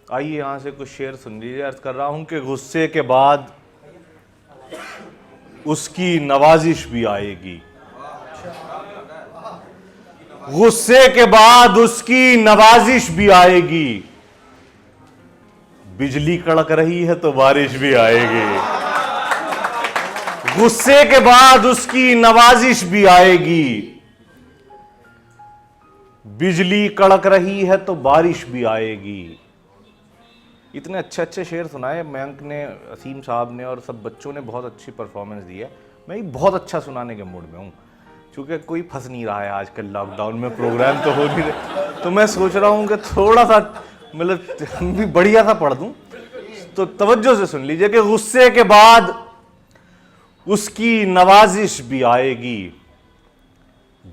आइए यहां से कुछ शेर सुन लीजिए। अर्ज कर रहा हूं कि गुस्से के बाद उसकी नवाजिश भी आएगी, गुस्से के बाद उसकी नवाजिश भी आएगी, बिजली कड़क रही है तो बारिश भी आएगी। गुस्से के बाद उसकी नवाजिश भी आएगी, बिजली कड़क रही है तो बारिश भी आएगी। इतने अच्छे अच्छे शेर सुनाए मयंक ने, असीम साहब ने और सब बच्चों ने बहुत अच्छी परफॉर्मेंस दी है। मैं बहुत अच्छा सुनाने के मूड में हूँ, क्योंकि कोई फंस नहीं रहा है आजकल लॉकडाउन में, प्रोग्राम तो हो नहीं रहे, तो मैं सोच रहा हूँ कि थोड़ा सा मतलब भी बढ़िया सा पढ़ दूँ। तो तवज्जो से सुन लीजिए कि गुस्से के बाद उसकी नवाजिश भी आएगी,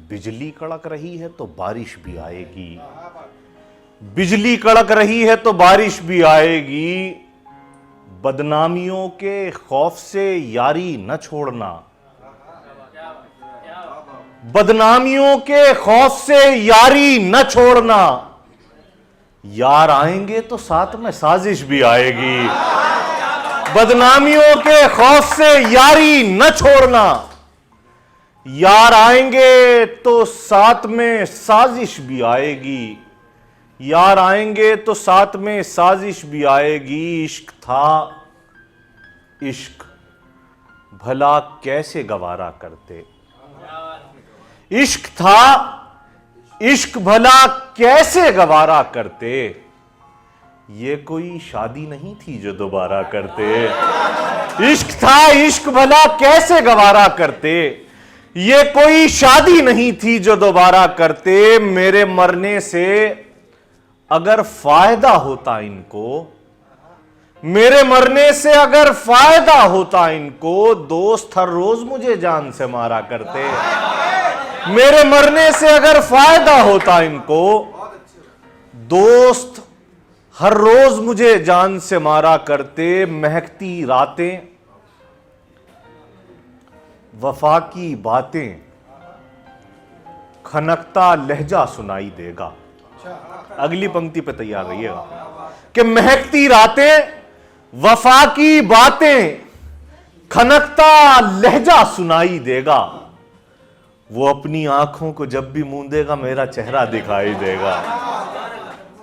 बिजली कड़क रही है तो बारिश भी आएगी, बिजली कड़क रही है तो बारिश भी आएगी, बदनामियों के खौफ से यारी न छोड़ना, बदनामियों के खौफ से यारी न छोड़ना, यार आएंगे तो साथ में साजिश भी आएगी, बदनामियों के खौफ से यारी न छोड़ना, यार आएंगे तो साथ में साजिश भी आएगी, यार आएंगे तो साथ में साजिश भी आएगी। इश्क था इश्क भला कैसे गवारा करते, इश्क था इश्क भला कैसे गवारा करते, ये कोई शादी नहीं थी जो दोबारा करते। इश्क था इश्क भला कैसे गवारा करते, ये कोई शादी नहीं थी जो दोबारा करते। मेरे मरने से अगर फायदा होता इनको, मेरे मरने से अगर फायदा होता इनको, दोस्त हर रोज मुझे जान से मारा करते। मेरे मरने से अगर फायदा होता इनको, दोस्त हर रोज मुझे जान से मारा करते। महकती रातें वफा की बातें, खनकता लहजा सुनाई देगा। अगली पंक्ति पे तैयार रहिएगा कि महकती रातें वफा की बातें, खनकता लहजा सुनाई देगा। वो अपनी आंखों को जब भी मूंदेगा मेरा चेहरा दिखाई देगा।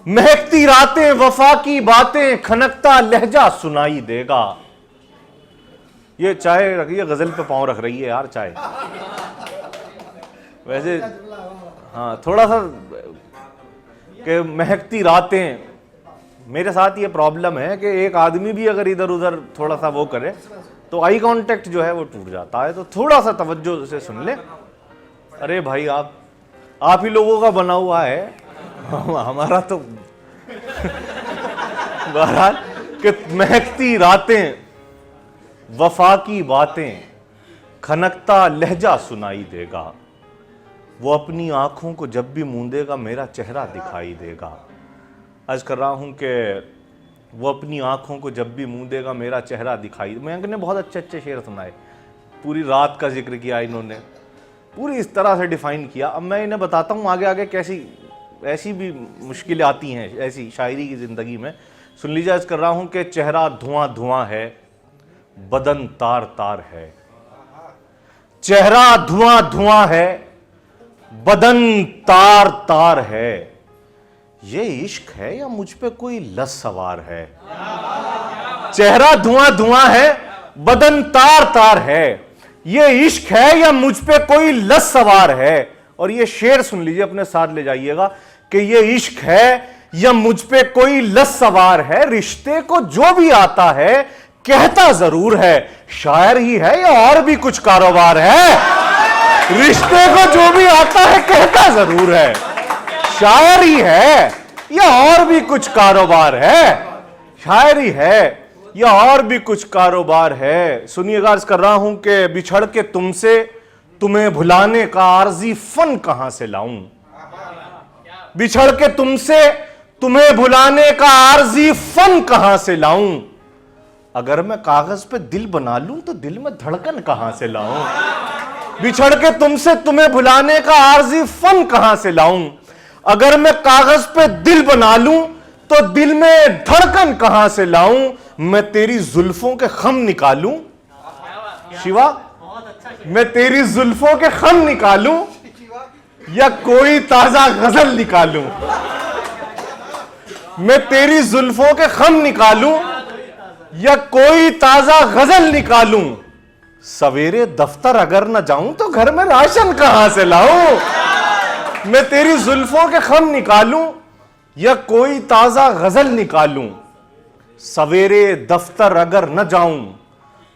महकती रातें वफा की बातें, खनकता लहजा सुनाई देगा। ये चाय रखिए, गजल पे पांव रख रही है यार चाय। वैसे हाँ थोड़ा सा कि महकती रातें, मेरे साथ ये प्रॉब्लम है कि एक आदमी भी अगर इधर उधर थोड़ा सा वो करे तो आई कांटेक्ट जो है वो टूट जाता है। तो थोड़ा सा तवज्जो से सुन ले। अरे भाई आप ही लोगों का बना हुआ है, हमारा तो बहरहाल कि महकती रातें वफा की बातें, खनकता लहजा सुनाई देगा। वो अपनी आंखों को जब भी मूंदेगा मेरा चेहरा दिखाई देगा। अर्ज कर रहा हूं कि वो अपनी आंखों को जब भी मूंदेगा मेरा चेहरा दिखाई। मयंक ने बहुत अच्छे अच्छे शेर सुनाए, पूरी रात का जिक्र किया इन्होंने, पूरी इस तरह से डिफाइन किया। अब मैं इन्हें बताता हूँ आगे आगे कैसी ऐसी भी मुश्किलें आती हैं ऐसी शायरी की ज़िंदगी में। सुन लीजिए, अर्ज कर रहा हूँ कि चेहरा धुआं धुआं है, बदन तार तार है। चेहरा धुआं धुआं है, बदन तार तार है। ये इश्क है या मुझ पे कोई लस सवार है। चेहरा धुआं धुआं है, बदन तार तार है। ये इश्क है या मुझ पे कोई लस सवार है। और ये शेर सुन लीजिए, अपने साथ ले जाइएगा कि ये इश्क है या मुझ पे कोई लस सवार है। रिश्ते को जो भी आता है कहता जरूर है, शायर ही है या और भी कुछ कारोबार है। रिश्ते को जो भी आता है कहता जरूर है, शायर ही है या और भी कुछ कारोबार है। शायर ही है या और भी कुछ कारोबार है। सुनिएगा, अर्ज कर रहा हूं कि बिछड़ के तुमसे तुम्हें भुलाने का आरजी फन कहां से लाऊं। बिछड़ के तुमसे तुम्हें भुलाने का आरजी फन कहां से लाऊं। अगर मैं कागज पे दिल बना लूं तो दिल में धड़कन कहां से लाऊं। बिछड़ के तुमसे तुम्हें भुलाने का आरजी फन कहां से लाऊं। अगर मैं कागज पे दिल बना लूं तो दिल में धड़कन कहां से लाऊं, मैं तेरी जुल्फों के खम निकालूं। शिवा, मैं तेरी जुल्फों के खम निकालूं या कोई ताजा गजल निकालूं। मैं तेरी जुल्फों के खम निकालूं या कोई ताजा गजल निकालूं। सवेरे दफ्तर अगर न जाऊं तो घर में राशन कहां से लाऊं। मैं तेरी जुल्फों के खम निकालूं या कोई ताजा गजल निकालूं। सवेरे दफ्तर अगर न जाऊं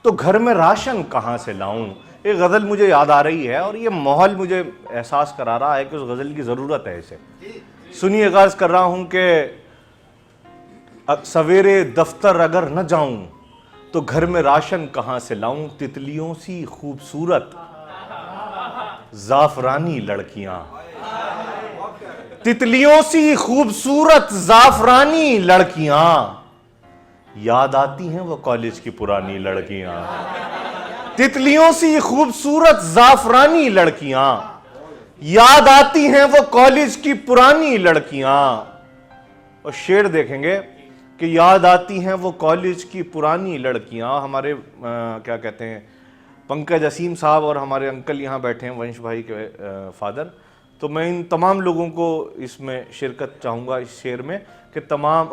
तो घर में राशन कहां से लाऊं। एक गजल मुझे याद आ रही है और ये माहौल मुझे एहसास करा रहा है कि उस गजल की जरूरत है। इसे सुनिए, आगाज कर रहा हूं कि सवेरे दफ्तर अगर न जाऊं तो घर में राशन कहां से लाऊं। तितलियों सी खूबसूरत जाफरानी लड़कियां, तितलियों सी खूबसूरत जाफरानी लड़कियां, याद आती हैं वो कॉलेज की पुरानी लड़कियां। तितलियों सी खूबसूरत जाफरानी लड़कियां, याद आती हैं वो कॉलेज की पुरानी लड़कियां। और शेर देखेंगे कि याद आती हैं वो कॉलेज की पुरानी लड़कियां। हमारे क्या कहते हैं, पंकज असीम साहब और हमारे अंकल यहाँ बैठे हैं, वंश भाई के फादर। तो मैं इन तमाम लोगों को इसमें शिरकत चाहूँगा इस शेर में कि तमाम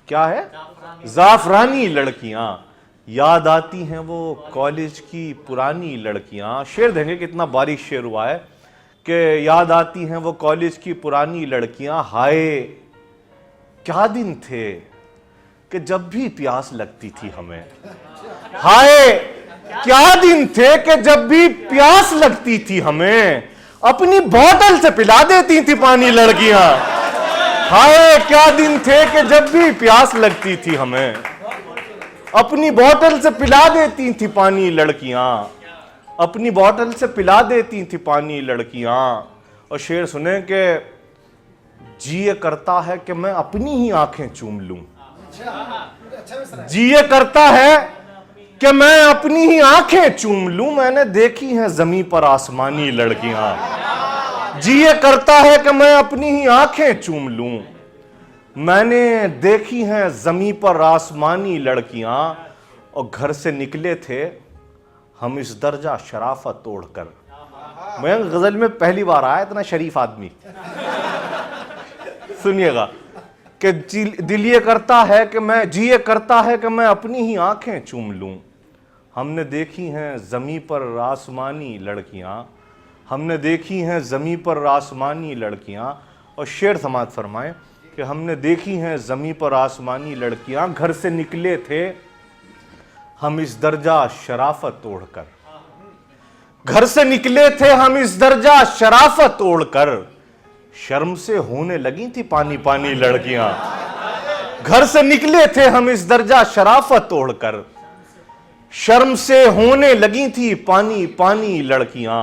क्या है, जाफरानी लड़कियाँ, याद आती हैं वो कॉलेज की पुरानी लड़कियाँ। शेर देंगे कितना बारीक शेर हुआ है कि याद आती हैं वो कॉलेज की पुरानी लड़कियाँ। हाय क्या दिन थे कि जब भी प्यास लगती थी हमें। हाय क्या दिन थे कि जब भी प्यास लगती थी हमें, अपनी बोतल से पिला देती थी पानी लड़कियां। हाय क्या दिन थे कि जब भी प्यास लगती थी हमें, अपनी बोतल से पिला देती थी पानी लड़कियां। अपनी बोतल से पिला देती थी पानी लड़कियां। और शेर सुने कि जी ये करता है कि मैं अपनी ही आंखें चूम लूं। जी ये करता है कि मैं अपनी ही आंखें चूम लूं। मैंने देखी हैं जमीन पर आसमानी लड़कियां। जी ये करता है कि मैं अपनी ही आंखें चूम लूं। मैंने देखी हैं जमीन पर आसमानी लड़कियां। और घर से निकले थे हम इस दर्जा शराफत तोड़कर। मैं गजल में पहली बार आया इतना शरीफ आदमी। सुनिएगा कि दिल ये करता है कि मैं, जी ये करता है कि मैं अपनी ही आंखें चूम लूं। हमने देखी हैं ज़मीं पर आसमानी लड़कियां। हमने देखी हैं ज़मीं पर आसमानी लड़कियां। और शेर समात फरमाएं कि हमने देखी हैं ज़मीं पर आसमानी लड़कियां। घर से निकले थे हम इस दर्जा शराफत तोड़कर। घर से निकले थे हम इस दर्जा शराफत तोड़कर। शर्म से होने लगी थी पानी पानी लड़कियां। घर से निकले थे हम इस दर्जा शराफत तोड़कर। शर्म से होने लगी थी पानी पानी लड़कियां।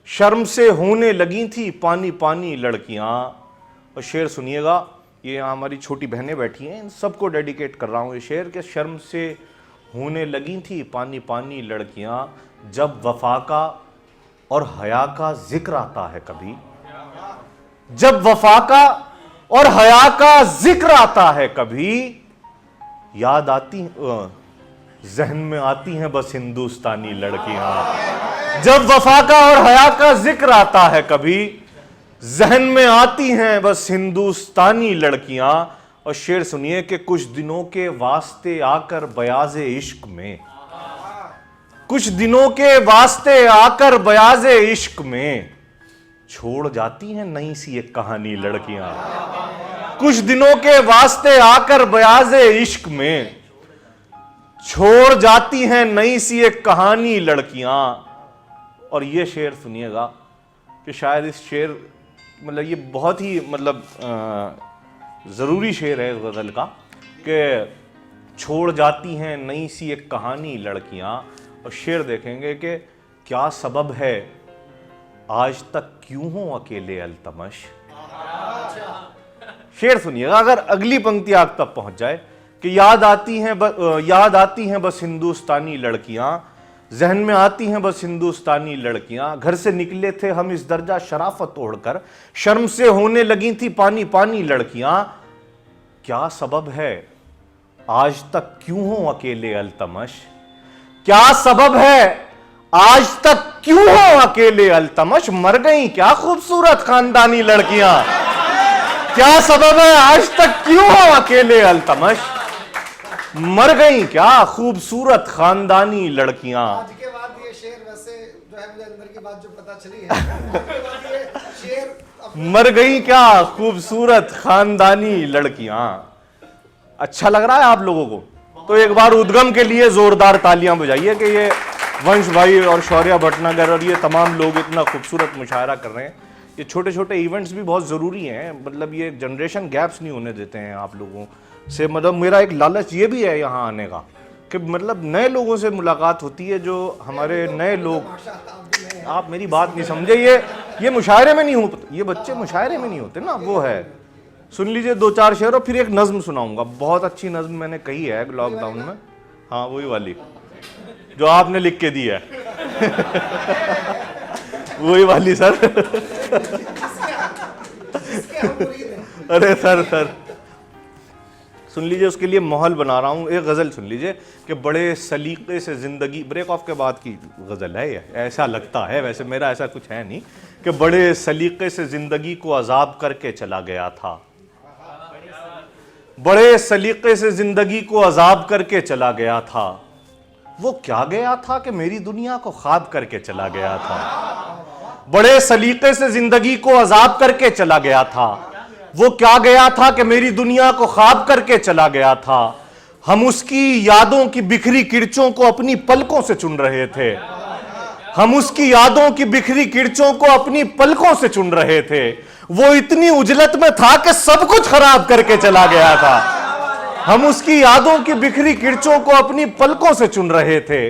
शर्म से होने लगी थी पानी पानी लड़कियां। और शेर सुनिएगा, ये हमारी छोटी बहनें बैठी हैं, इन सबको डेडिकेट कर रहा हूं ये शेर के। शर्म से होने लगी थी पानी पानी लड़कियां, जब वफा का और हया का जिक्र आता है कभी। जब वफा का और हया का जिक्र आता है कभी, याद आती, जहन में आती हैं बस हिंदुस्तानी लड़कियां। जब वफा का और हया का जिक्र आता है कभी, जहन में आती हैं बस हिंदुस्तानी लड़कियां। और शेर सुनिए कि कुछ दिनों के वास्ते आकर बयाज़े इश्क में, कुछ दिनों के वास्ते आकर बयाज़े इश्क में, छोड़ जाती हैं नई सी एक कहानी लड़कियां। कुछ दिनों के वास्ते आकर बयाज़े इश्क में, छोड़ जाती हैं नई सी एक कहानी लड़कियां। और ये शेर सुनिएगा कि शायद इस शेर, मतलब ये बहुत ही ज़रूरी शेर है इस गज़ल का कि छोड़ जाती हैं नई सी एक कहानी लड़कियां। और शेर देखेंगे कि क्या सबब है आज तक क्यों हो अकेले अल्तमश। शेर सुनिएगा, अगर अगली पंक्ति आग तक पहुंच जाए कि याद आती हैं बस हिंदुस्तानी लड़कियां, जहन में आती हैं बस हिंदुस्तानी लड़कियां। घर से निकले थे हम इस दर्जा शराफत तोड़कर, शर्म से होने लगी थी पानी पानी लड़कियां। क्या सबब है आज तक क्यों हो अकेले अल्तमश, क्या सबब है आज तक क्यों हो अकेले अल्तमश, मर गई क्या खूबसूरत खानदानी लड़कियां, क्या सबब है आज तक क्यों हो अकेले अल्तमश, मर गई क्या खूबसूरत खानदानी लड़कियां। आज के बाद ये शेर वैसे जो है मुझे अंदर की बात जो पता चली है ये शेर मर गई क्या खूबसूरत खानदानी लड़कियां। अच्छा लग रहा है आप लोगों को? तो एक बार उद्गम के लिए जोरदार तालियां बजाइए कि ये वंश भाई और शौर्या भटनागर और ये तमाम लोग इतना खूबसूरत मुशायरा कर रहे हैं। ये छोटे छोटे इवेंट्स भी बहुत ज़रूरी हैं, मतलब ये जनरेशन गैप्स नहीं होने देते हैं आप लोगों से। मतलब मेरा एक लालच ये भी है यहाँ आने का कि मतलब नए लोगों से मुलाकात होती है, जो हमारे नए लोग। आप मेरी बात नहीं समझे, ये मुशायरे में नहीं हो, ये बच्चे मुशायरे में नहीं होते ना, वो है। सुन लीजिए दो चार शेर और फिर एक नज्म सुनाऊंगा, बहुत अच्छी नज्म मैंने कही है लॉकडाउन में। हाँ वही वाली जो आपने लिख के दी है वही वाली सर अरे सर सुन लीजिए, उसके लिए माहौल बना रहा हूँ। एक गज़ल सुन लीजिए कि बड़े सलीके से ज़िंदगी, ब्रेक ऑफ के बाद की गज़ल है ये, ऐसा लगता है, वैसे मेरा ऐसा कुछ है नहीं, कि बड़े सलीके से ज़िंदगी को अजाब करके चला गया था, बड़े सलीके से ज़िंदगी को अजाब करके चला गया था, वो क्या गया था कि मेरी दुनिया को ख्वाब करके चला गया था, बड़े सलीके से ज़िंदगी को अजाब करके चला गया था, वो क्या गया था कि मेरी दुनिया को ख्वाब करके चला गया था। हम उसकी यादों की बिखरी किरचों को अपनी पलकों से चुन रहे थे, हम उसकी यादों की बिखरी किरचों को अपनी पलकों से चुन रहे थे, वो इतनी उजलत में था कि सब कुछ खराब करके चला गया था, हम उसकी यादों की बिखरी किरचों को अपनी पलकों से चुन रहे थे,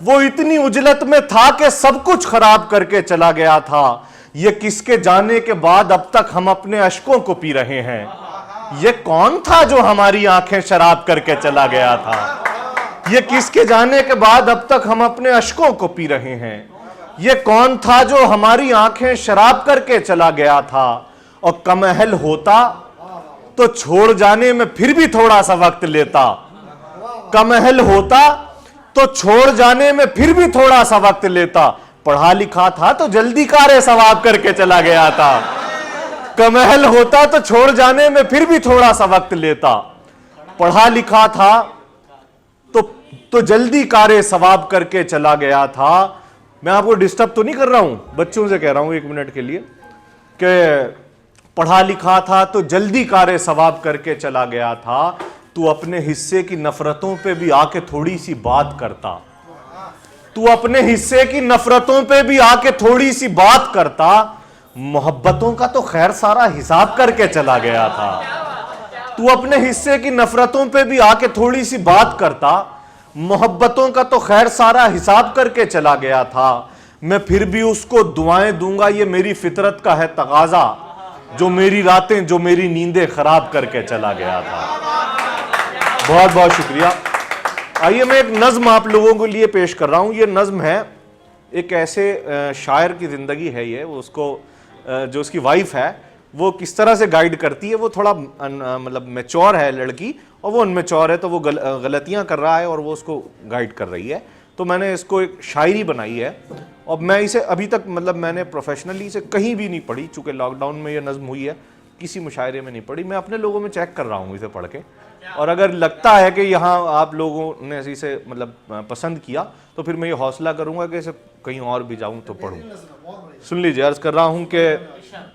वो इतनी उजलत में था कि सब कुछ खराब करके चला गया था। ये किसके जाने के बाद अब तक हम अपने अश्कों को पी रहे हैं, ये कौन था जो हमारी आंखें शराब करके चला गया था, ये किसके जाने के बाद अब तक हम अपने अश्कों को पी रहे हैं, ये कौन था जो हमारी आंखें शराब करके चला गया था। और कमहल होता तो छोड़ जाने में फिर भी थोड़ा सा वक्त लेता, कमहल होता तो छोड़ जाने में फिर भी थोड़ा सा वक्त लेता, पढ़ा लिखा था तो जल्दी कारे सवाब करके चला गया था, कमहल होता तो छोड़ जाने में फिर भी थोड़ा सा वक्त लेता, पढ़ा लिखा था तो जल्दी कारे सवाब करके चला गया था। मैं आपको डिस्टर्ब तो नहीं कर रहा हूं, बच्चों से कह रहा हूं एक मिनट के लिए कि पढ़ा लिखा था तो जल्दी कारे सवाब करके चला गया था, तू अपने हिस्से की नफरतों पे भी आके थोड़ी सी बात करता, तू अपने हिस्से की नफरतों पे भी आके थोड़ी सी बात करता, मोहब्बतों का तो खैर सारा हिसाब करके चला गया था, तू अपने हिस्से की नफरतों पे भी आके थोड़ी सी बात करता, मोहब्बतों का तो खैर सारा हिसाब करके चला गया था, मैं फिर भी उसको दुआएं दूंगा, ये मेरी फितरत का है तकाजा, जो मेरी रातें जो मेरी नींदें खराब करके चला गया था। बहुत बहुत शुक्रिया। आइए मैं एक नज्म आप लोगों के लिए पेश कर रहा हूं। ये नज्म है एक ऐसे शायर की ज़िंदगी है, ये वो उसको जो उसकी वाइफ है वो किस तरह से गाइड करती है, वो थोड़ा मतलब मैच्योर है लड़की और वो अनमैच्योर है, तो वो गलतियां कर रहा है और वो उसको गाइड कर रही है। तो मैंने इसको एक शायरी बनाई है और मैं इसे अभी तक मतलब मैंने प्रोफेशनली इसे कहीं भी नहीं पढ़ी, चूँकि लॉकडाउन में ये नज्म हुई है, किसी मुशायरे में नहीं पढ़ी, मैं अपने लोगों में चेक कर रहा हूँ इसे पढ़ के, और अगर लगता है कि यहाँ आप लोगों ने इसे मतलब पसंद किया तो फिर मैं ये हौसला करूँगा कि इसे कहीं और भी जाऊँ तो पढ़ूँ। सुन लीजिए, अर्ज़ कर रहा हूँ कि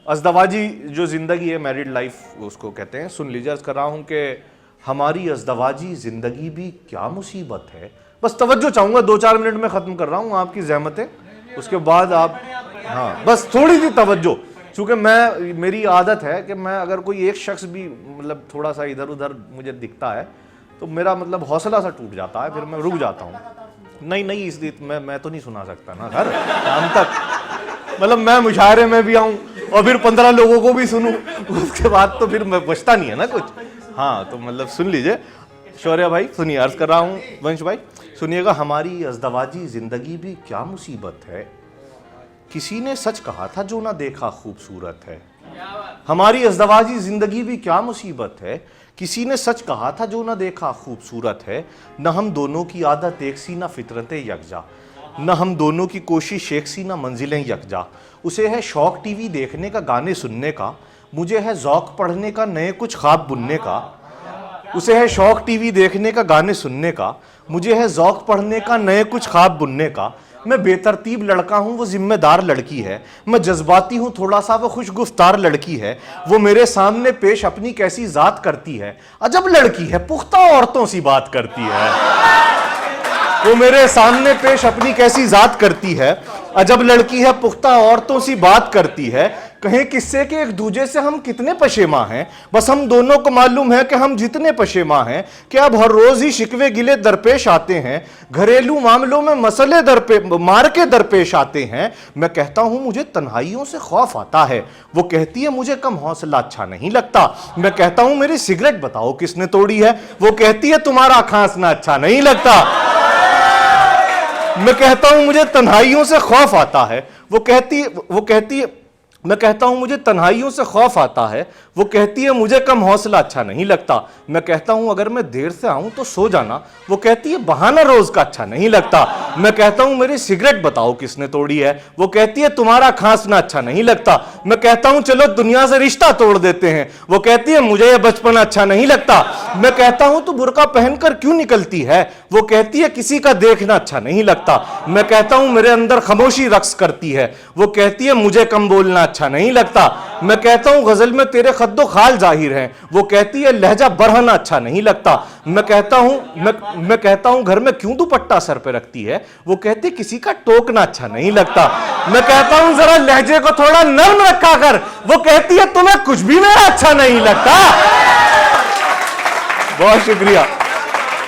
अज़दवाजी जो ज़िंदगी है, मैरिड लाइफ उसको कहते हैं, सुन लीजिए, अर्ज़ कर रहा हूँ कि हमारी अज़दवाजी ज़िंदगी भी क्या मुसीबत है। बस तवज्जो चाहूँगा, 2-4 मिनट में ख़त्म कर रहा हूँ, आपकी ज़हमतें, उसके बाद आप, हाँ बस थोड़ी सी तवज्जो, चूँकि मेरी आदत है कि मैं अगर कोई एक शख्स भी मतलब थोड़ा सा इधर उधर मुझे दिखता है तो मेरा मतलब हौसला सा टूट जाता है, फिर मैं रुक जाता हूँ। नहीं इसलिए मैं तो नहीं सुना सकता ना सर शाम तक, मतलब मैं मुशायरे में भी आऊँ और फिर 15 लोगों को भी सुनूँ, उसके बाद तो फिर मैं बचता नहीं है ना कुछ। हाँ तो मतलब सुन लीजिए शौर्या भाई, सुनिए, अर्ज़ कर रहा हूँ वंश भाई सुनिएगा। हमारी अज़दवाजी ज़िंदगी भी क्या मुसीबत है, किसी ने सच कहा था जो ना देखा खूबसूरत है। हमारी अज़दवाजी ज़िंदगी भी क्या मुसीबत है, किसी ने सच कहा था जो ना देखा खूबसूरत है, न हम दोनों की आदत एक सी न फितरतें यकजा, न हम दोनों की कोशिश एक सी न मंजिलें यकजा। उसे है शौक टीवी देखने का, गाने सुनने का, मुझे है ज़ौक़ पढ़ने का, नए कुछ ख्वाब बुनने का। उसे है शौक टीवी देखने का, गाने सुनने का, मुझे है ज़ौक़ पढ़ने का, नए कुछ ख्वाब बुनने का। मैं बेतरतीब लड़का हूँ, वो जिम्मेदार लड़की है। मैं जज्बाती हूँ थोड़ा सा, वो खुशगुफ्तार लड़की है। वो मेरे सामने पेश अपनी कैसी ज़ात करती है, अजब लड़की है, पुख्ता औरतों सी बात करती है। वो मेरे सामने पेश अपनी कैसी ज़ात करती है, अजब लड़की है, पुख्ता औरतों सी बात करती है। कहें किससे कि एक दूजे से हम कितने पशेमा हैं, बस हम दोनों को मालूम है कि हम जितने पशेमा हैं कि अब हर रोज ही शिकवे गिले दरपेश आते हैं, घरेलू मामलों में मसले मार के दरपेश आते हैं। मैं कहता हूं मुझे तन्हाइयों से खौफ आता है, वो कहती है मुझे कम हौसला अच्छा नहीं लगता। मैं कहता हूं मेरी सिगरेट बताओ किसने तोड़ी है, वो कहती है तुम्हारा खांसना अच्छा नहीं लगता। मैं कहता हूं मुझे तन्हाइयों से खौफ आता है, वो कहती है मैं कहता हूं मुझे तन्हाइयों से खौफ आता है, वो कहती है मुझे कम हौसला अच्छा नहीं लगता। मैं कहता हूं अगर मैं देर से आऊं तो सो जाना, वो कहती है बहाना रोज का अच्छा नहीं लगता। मैं कहता हूं मेरी सिगरेट बताओ किसने तोड़ी है, वो कहती है तुम्हारा खांसना अच्छा नहीं लगता। मैं कहता हूं चलो दुनिया से रिश्ता तोड़ देते हैं, वो कहती है मुझे यह बचपन अच्छा नहीं लगता। मैं कहता हूं तू बुर्का पहनकर क्यों निकलती है, वो कहती है किसी का देखना अच्छा नहीं लगता। मैं कहता हूं मेरे अंदर खामोशी रक्स करती है, वो कहती है मुझे कम बोलना अच्छा नहीं लगता। मैं कहता हूं गजल में तेरे खद्दो खाल जाहिर हैं, वो कहती है लहजा बढ़ाना अच्छा नहीं लगता। मैं कहता हूं घर में क्यों दुपट्टा सर पे रखती है, वो कहती है किसी का टोकना अच्छा नहीं लगता। मैं कहता हूं जरा लहजे को थोड़ा नर्म रखा कर, वो कहती है तुम्हें कुछ भी मेरा अच्छा नहीं लगता। बहुत शुक्रिया।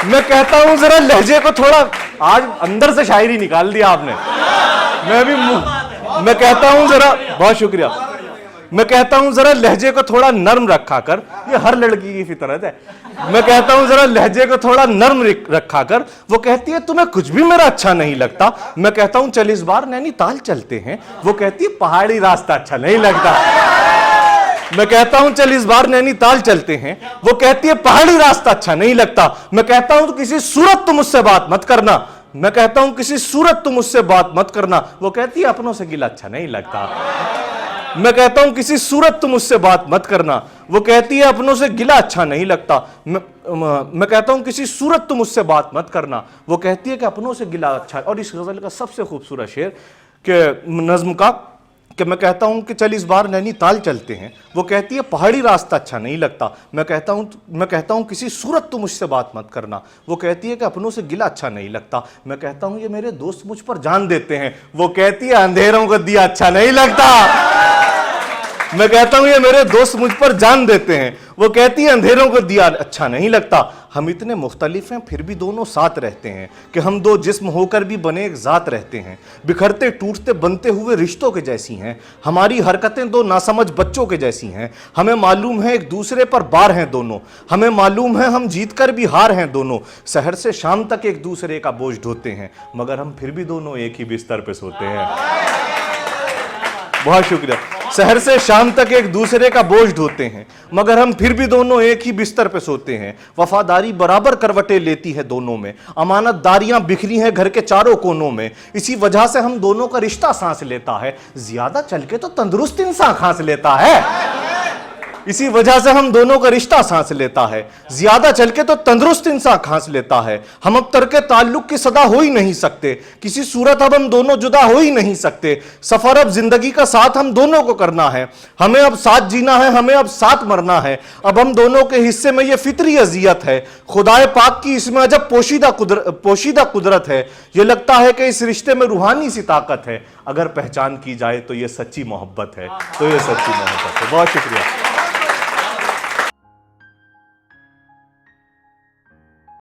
मैं कहता हूं जरा लहजे को थोड़ा, आज अंदर से शायरी निकाल दिया आपने। मैं कहता हूं जरा, बहुत शुक्रिया। मैं कहता हूं जरा लहजे को थोड़ा नर्म रखा कर, ये हर लड़की की फितरत है। मैं कहता हूं जरा लहजे को थोड़ा नर्म रखा कर, वो कहती है तुम्हें कुछ भी मेरा अच्छा नहीं लगता। मैं कहता हूं चल इस बार नैनीताल चलते हैं, वो कहती है पहाड़ी रास्ता अच्छा नहीं लगता। मैं कहता हूं चल इस बार नैनीताल चलते हैं, वो कहती है पहाड़ी रास्ता अच्छा नहीं लगता। मैं कहता हूं किसी सूरत तुम मुझसे बात मत करना, मैं कहता हूं किसी सूरत तुम मुझसे बात मत करना, वो कहती है अपनों से गिला अच्छा नहीं लगता। मैं कहता हूं किसी सूरत तुम मुझसे बात मत करना, वो कहती है अपनों से गिला अच्छा नहीं लगता। मैं कहता हूं किसी सूरत तुम मुझसे बात मत करना, वो कहती है कि अपनों से गिला अच्छा। और इस गजल का सबसे खूबसूरत शेर के नज्म का कि मैं कहता हूं कि चल इस बार नैनीताल चलते हैं, वो कहती है पहाड़ी रास्ता अच्छा नहीं लगता। मैं कहता हूं किसी सूरत तुम मुझसे बात मत करना, वो कहती है कि अपनों से गिला अच्छा नहीं लगता। मैं कहता हूं ये मेरे दोस्त मुझ पर जान देते हैं, वो कहती है अंधेरों को दिया अच्छा नहीं लगता। मैं कहता हूं ये मेरे दोस्त मुझ पर जान देते हैं, वो कहती है अंधेरों को दिया अच्छा नहीं लगता। हम इतने मुख्तलिफ हैं फिर भी दोनों साथ रहते हैं, कि हम दो जिस्म होकर भी बने एक जात रहते हैं। बिखरते टूटते बनते हुए रिश्तों के जैसी हैं, हमारी हरकतें दो नासमझ बच्चों के जैसी हैं। हमें मालूम है एक दूसरे पर बार हैं दोनों, हमें मालूम है हम जीत कर भी हार हैं दोनों। शहर से शाम तक एक दूसरे का बोझ ढोते हैं, मगर हम फिर भी दोनों एक ही बिस्तर पे सोते हैं। बहुत शुक्रिया। शहर से शाम तक एक दूसरे का बोझ ढोते हैं, मगर हम फिर भी दोनों एक ही बिस्तर पे सोते हैं। वफादारी बराबर करवटें लेती है दोनों में, अमानतदारियां बिखरी हैं घर के चारों कोनों में। इसी वजह से हम दोनों का रिश्ता सांस लेता है, ज्यादा चल के तो तंदुरुस्त इंसान खांस लेता है। इसी वजह से हम दोनों का रिश्ता सांस लेता है, ज्यादा चल के तो तंदुरुस्त इंसान खांस लेता है। हम अब तरके ताल्लुक की सदा हो ही नहीं सकते, किसी सूरत अब हम दोनों जुदा हो ही नहीं सकते। सफर अब जिंदगी का साथ हम दोनों को करना है, हमें अब साथ जीना है, हमें अब साथ मरना है। अब हम दोनों के हिस्से में ये फितरी अजियत है, खुदाए पाक की इसमें अजब पोशीदा कुदरत है। ये लगता है कि इस रिश्ते में रूहानी सी ताकत है, अगर पहचान की जाए तो ये सच्ची मोहब्बत है, तो ये सच्ची मोहब्बत है। बहुत शुक्रिया।